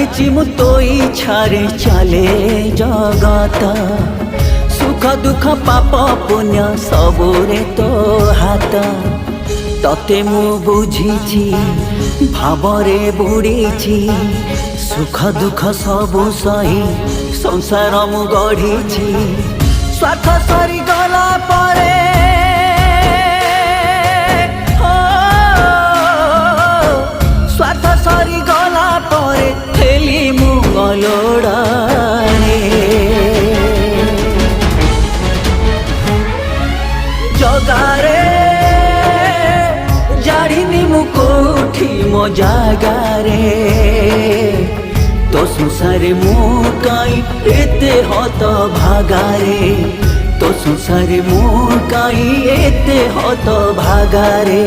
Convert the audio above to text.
जानिछि मु तो इच्छारे चले जगत सुख दुख पाप पुण्य सबुरे तो हाथ तते मु बुझीछि भावरे बुड़ीछि सुख दुख सबु सही संसार मु गढ़ीछि स्वार्थ सरी गला परे स्वार्थ सरी गला परे हेली मु गलोड़ारे जगारे जाड़िनी मु कोठी मो जागारे तो संसारे मु काई एते हत भागारे तो संसारे मु काई एते हत भागारे।